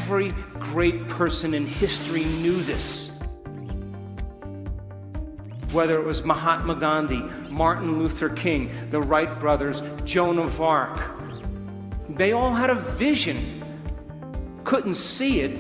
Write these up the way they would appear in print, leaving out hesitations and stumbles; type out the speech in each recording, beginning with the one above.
Every great person in history knew this. Whether it was Mahatma Gandhi, Martin Luther King, the Wright brothers, Joan of Arc, they all had a vision. Couldn't see it,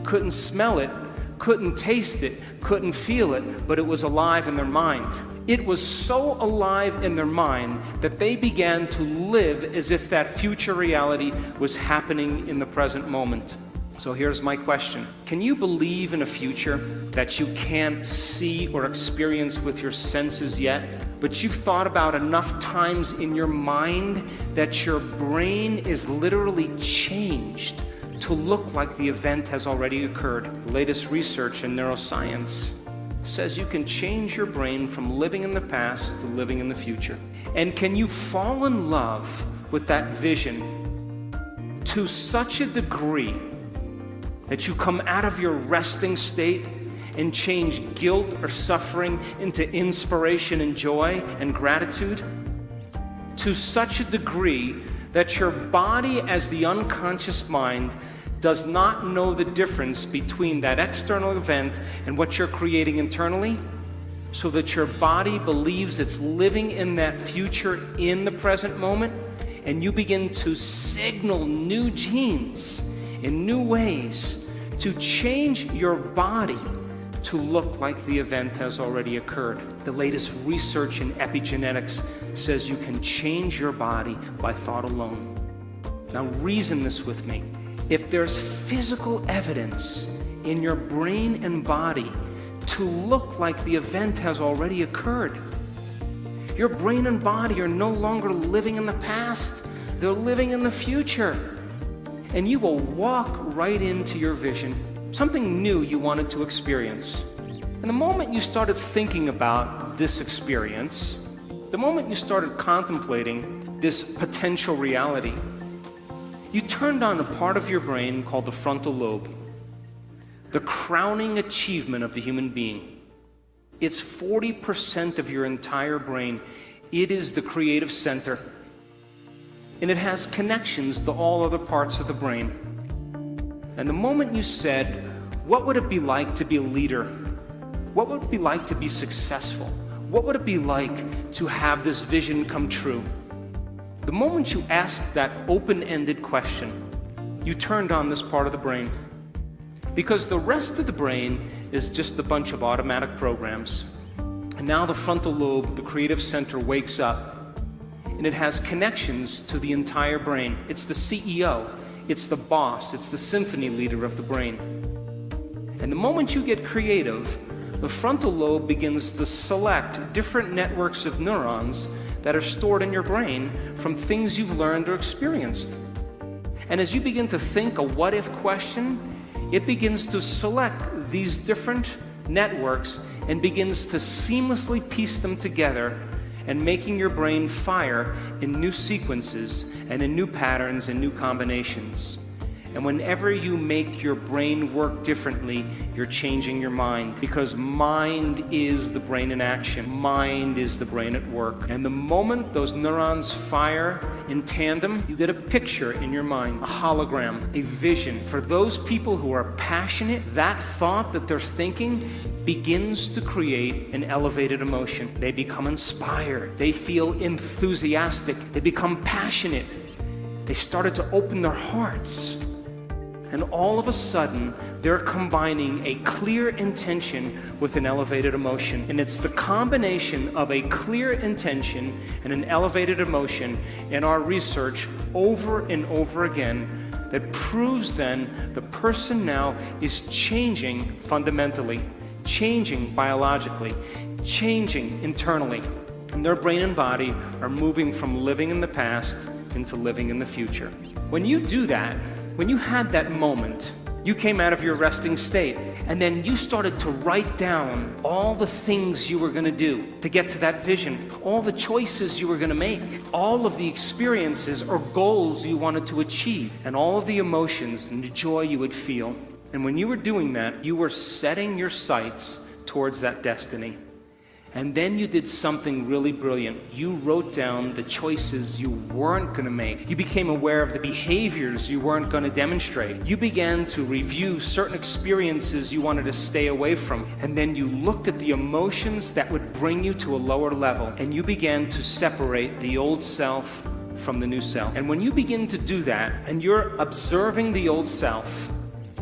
couldn't smell it, couldn't taste it, couldn't feel it, but it was alive in their mind. It was so alive in their mind that they began to live as if that future reality was happening in the present moment. So here's my question. Can you believe in a future that you can't see or experience with your senses yet, but you've thought about enough times in your mind that your brain is literally changed to look like the event has already occurred? The latest research in neuroscience says you can change your brain from living in the past to living in the future. And can you fall in love with that vision to such a degree that you come out of your resting state and change guilt or suffering into inspiration and joy and gratitude? To such a degree that your body, as the unconscious mind, does not know the difference between that external event and what you're creating internally, so that your body believes it's living in that future in the present moment, and you begin to signal new genes in new ways to change your body to look like the event has already occurred. The latest research in epigenetics says you can change your body by thought alone. Now reason this with me. If there's physical evidence in your brain and body to look like the event has already occurred, your brain and body are no longer living in the past, they're living in the future. And you will walk right into your vision, something new you wanted to experience. And the moment you started thinking about this experience, the moment you started contemplating this potential reality, you turned on a part of your brain called the frontal lobe, the crowning achievement of the human being. It's 40% of your entire brain. It is the creative center, and it has connections to all other parts of the brain. And the moment you said, what would it be like to be a leader? What would it be like to be successful? What would it be like to have this vision come true? The moment you asked that open-ended question, you turned on this part of the brain. Because the rest of the brain is just a bunch of automatic programs. And now the frontal lobe, the creative center, wakes up. And it has connections to the entire brain. It's the CEO, it's the boss, it's the symphony leader of the brain. And the moment you get creative, the frontal lobe begins to select different networks of neurons that are stored in your brain from things you've learned or experienced. And as you begin to think a what-if question, it begins to select these different networks and begins to seamlessly piece them together, and making your brain fire in new sequences and in new patterns and new combinations. And whenever you make your brain work differently, you're changing your mind, because mind is the brain in action. Mind is the brain at work. And the moment those neurons fire in tandem, you get a picture in your mind, a hologram, a vision. For those people who are passionate, that thought that they're thinking begins to create an elevated emotion. They become inspired. They feel enthusiastic. They become passionate. They started to open their hearts. And all of a sudden, they're combining a clear intention with an elevated emotion. And it's the combination of a clear intention and an elevated emotion in our research over and over again that proves then the person now is changing fundamentally, changing biologically, changing internally. And their brain and body are moving from living in the past into living in the future. When you do that, when you had that moment, you came out of your resting state, and then you started to write down all the things you were going to do to get to that vision, all the choices you were going to make, all of the experiences or goals you wanted to achieve, and all of the emotions and the joy you would feel. And when you were doing that, you were setting your sights towards that destiny. And then you did something really brilliant. You wrote down the choices you weren't going to make. You became aware of the behaviors you weren't going to demonstrate. You began to review certain experiences you wanted to stay away from. And then you looked at the emotions that would bring you to a lower level. And you began to separate the old self from the new self. And when you begin to do that, and you're observing the old self,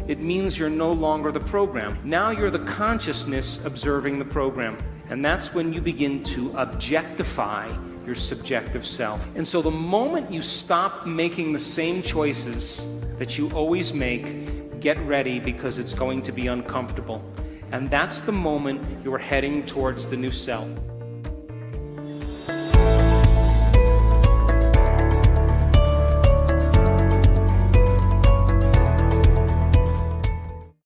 it means you're no longer the program. Now you're the consciousness observing the program. And that's when you begin to objectify your subjective self. And so the moment you stop making the same choices that you always make, get ready, because it's going to be uncomfortable. And that's the moment you're heading towards the new self.